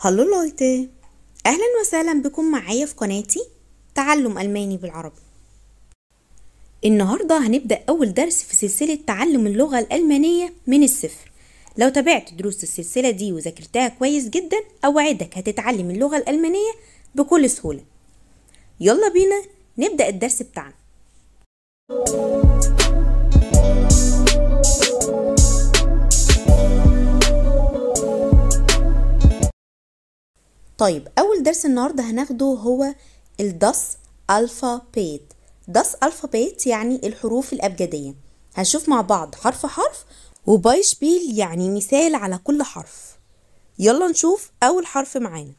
هالو لويتي، اهلا وسهلا بكم معايا في قناتي تعلم الماني بالعربي. النهارده هنبدا اول درس في سلسله تعلم اللغه الالمانيه من الصفر. لو تابعت دروس السلسله دي وذاكرتها كويس جدا اوعدك هتتعلم اللغه الالمانيه بكل سهوله. يلا بينا نبدا الدرس بتاعنا. طيب أول درس النهاردة هناخده هو الداس ألفابيت. داس ألفابيت يعني الحروف الأبجدية. هنشوف مع بعض حرف حرف وبايشبيل يعني مثال على كل حرف. يلا نشوف أول حرف معانا.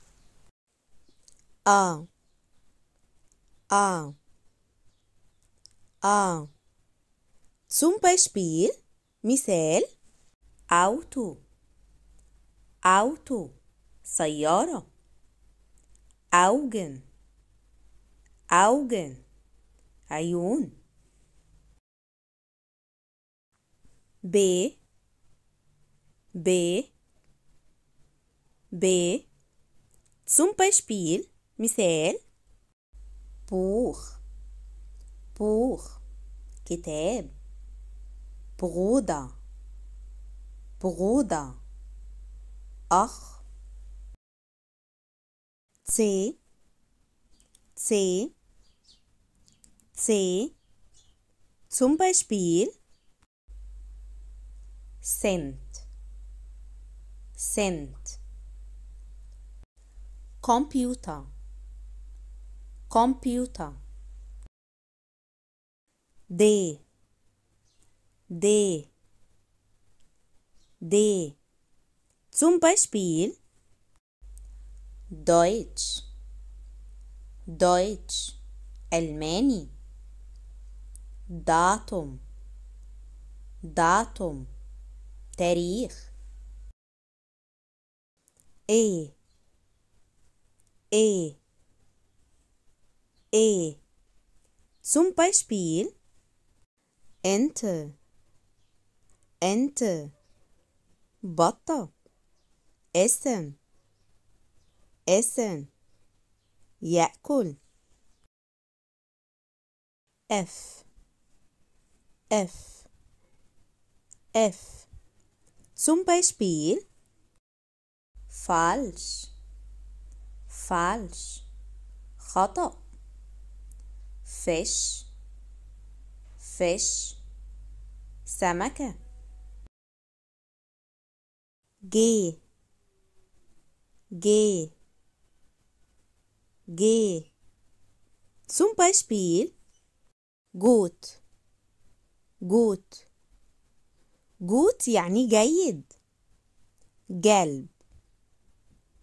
آ آ آ zum Beispiel مثال أوتو أوتو سيارة Augen Augen عيون. ب ب ب zum Beispiel مثال Buch Buch كتاب Bruder Bruder أخ. C C C zum Beispiel Cent Cent Computer Computer D D D zum Beispiel Deutsch Deutsch ألماني Datum Datum تاريخ. إيه إيه إيه zum Beispiel Ente Ente بطة Essen Essen يأكل. F F F zum Beispiel falsch falsch خطأ. fish fish سمكة. G G G zum Beispiel gut gut gut يعني جيد. gelb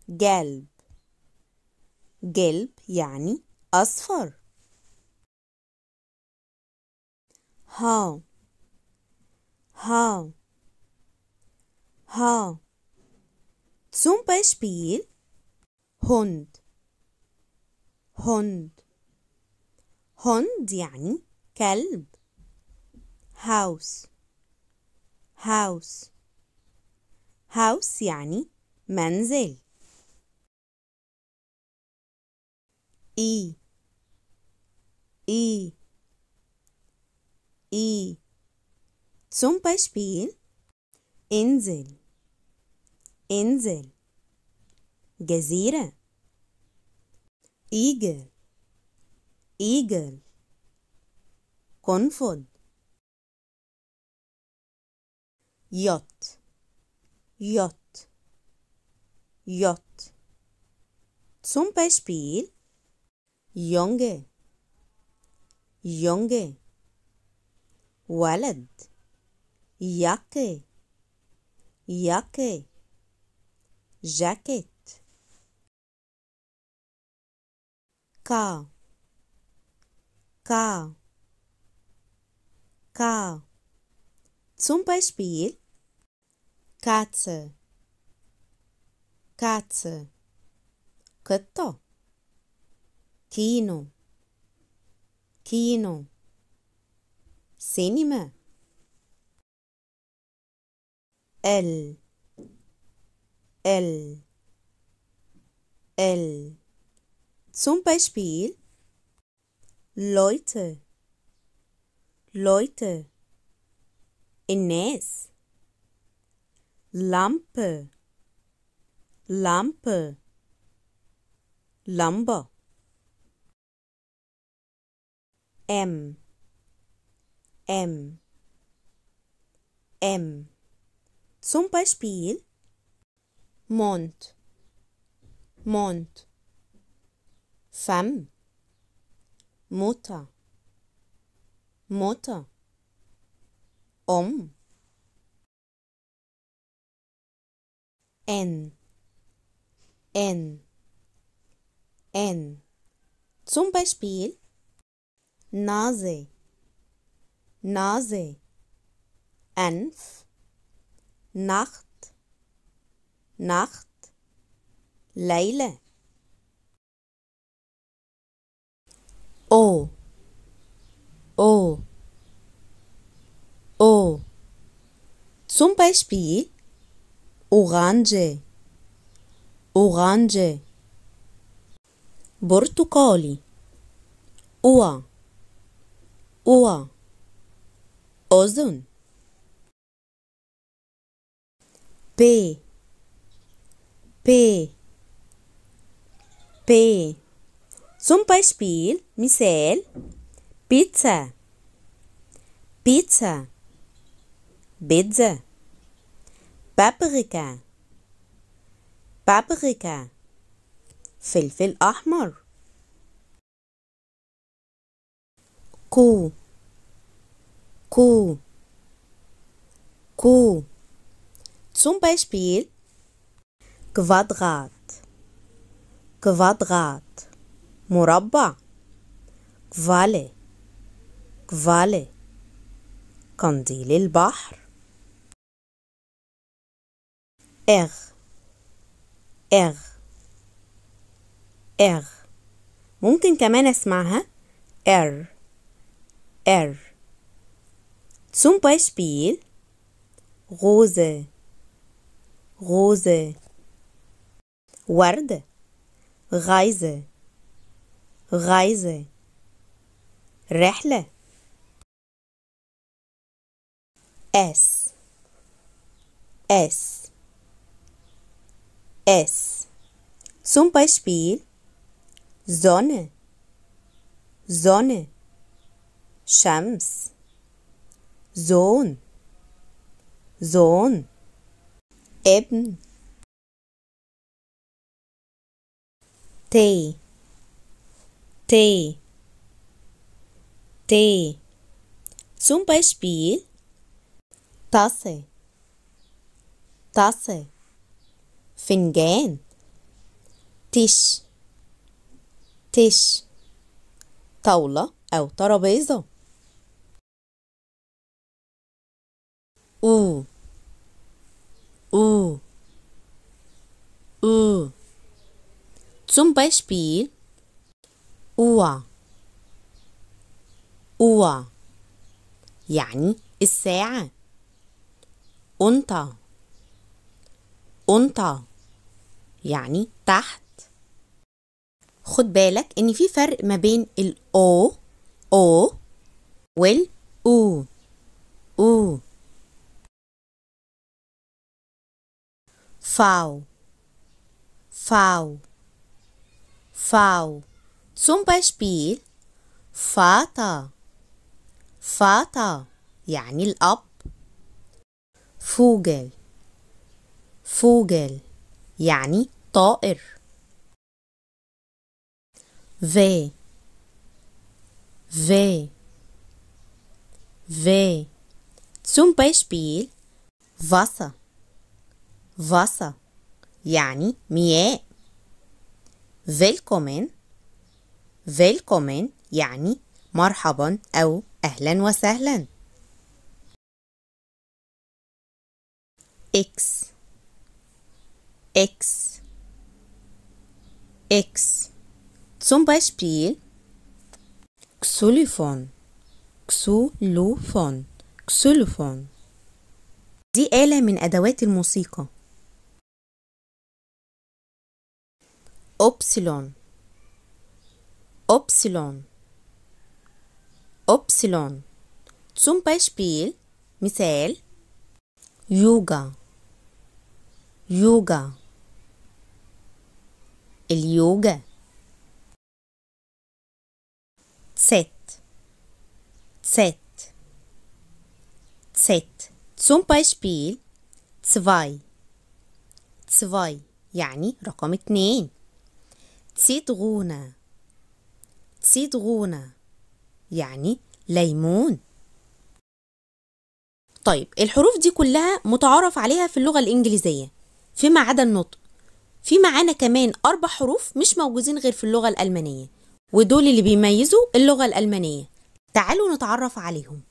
gelb gelb يعني أصفر. ها ها ها zum Beispiel Hund Hund Hund يعني كلب. Haus Haus Haus يعني منزل. إي إي إي zum Beispiel انزل انزل جزيرة. إيجل إيجل قنفذ. يوت يوت يوت zum Beispiel Junge Junge ولد. Jacke Jacke جاكيت. K K K zum Beispiel Katze Katze قطة. كينو كينو سينما. ال ال L. Zum Beispiel Leute, Leute, الناس. Lampe, Lampe, لمبة. M, M, M. Zum Beispiel Mond, Mond. فم. Mutter, Mutter. N, N, N. Zum Beispiel Nase, Nase. أنف. Nacht, Nacht. ليلة. O, O, O. Zum Beispiel Orange, Orange. برتقالي. Ohr, Ohr. أذن. P, P, P. Zum Beispiel مثال بيتزا، بيتزا. بيتزا. بابريكا، بابريكا. فلفل أحمر. كو، كو، كو. Zum Beispiel Quadrat, Quadrat. مربع. Qualle, Qualle. قنديل البحر. R, R, R. ممكن كمان اسمعها R, R. Zum Beispiel Rose, Rose. ورد. Reise, Reise. رحلة. S, S, S. Zum Beispiel Sonne, Sonne. شمس. Sohn, Sohn. ابن. T, T, T. Zum Beispiel Tasse, Tasse. فنجان. تش، تش. طاولة أو ترابيزة. أو، أو، أو. Zum Beispiel Uhr, Uhr. يعني الساعة. unter, unter. يعني تحت. خد بالك ان في فرق ما بين ال O, O وال U, U. V, V, V. Zum Beispiel Vater, Vater. يعني الأب. Vogel, Vogel. يعني طائر. V, V, V. Zum Beispiel Wasser, Wasser. يعني مياه. Willkommen, Willkommen. يعني مرحبا أو أهلا وسهلا. X, X, X. Zum Beispiel Xylophon, Xylophon, Xylophon. دي آلة من أدوات الموسيقى. أوبسيلون أوبسيلون أوبسيلون. zum Beispiel مثال يوجا يوجا اليوجا. Z Z Z zum Beispiel zwei zwei يعني رقم 2. Zitrone Zitrone يعني ليمون. طيب الحروف دي كلها متعارف عليها في اللغة الإنجليزية فيما عدا النطق. في معانا كمان 4 حروف مش موجودين غير في اللغة الألمانية، ودول اللي بيميزوا اللغة الألمانية. تعالوا نتعرف عليهم.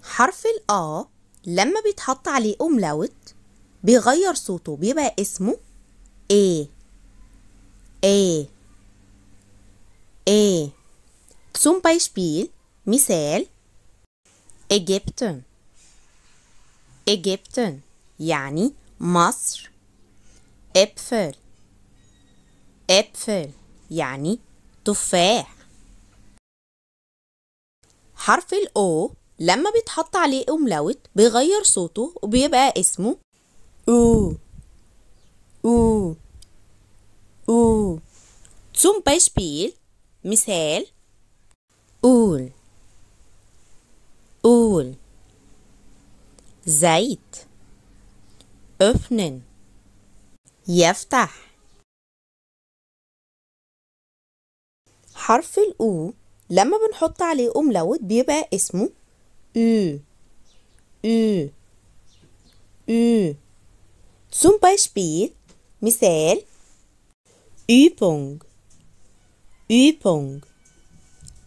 حرف الآ لما بيتحط عليه أملاوت بيغير صوته، بيبقى اسمه A A A. zum Beispiel مثال Ägypten Ägypten يعني مصر. Äpfel Äpfel يعني تفاح. حرف الأو لما بيتحط عليه أملاوت بيغير صوته وبيبقى اسمه أو أو أو. zum Beispiel مثال قول قول. زيت öffnen يفتح. حرف الأو لما بنحط عليه أملاوت بيبقى اسمه أو أو أو. zum Beispiel مثال Übung Übung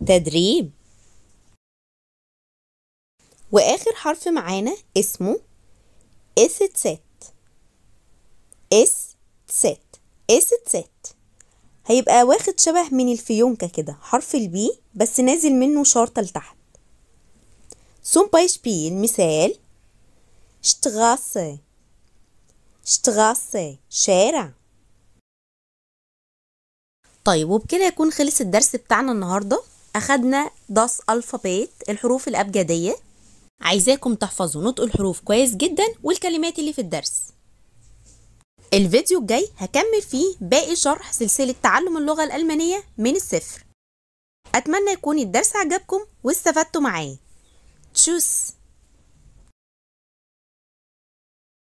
تدريب. وآخر حرف معانا اسمه SZ SZ SZ. هيبقى واخد شبه من الفيونكة كده، حرف البي بس نازل منه شرطة لتحت. zum Beispiel مثال Straße Straße شارع. طيب وبكده يكون خلص الدرس بتاعنا النهاردة. أخدنا das ألفابيت الحروف الأبجدية. عايزاكم تحفظوا نطق الحروف كويس جدا والكلمات اللي في الدرس. الفيديو الجاي هكمل فيه باقي شرح سلسلة تعلم اللغة الألمانية من الصفر. أتمنى يكون الدرس عجبكم واستفدتوا معاه. تشوس.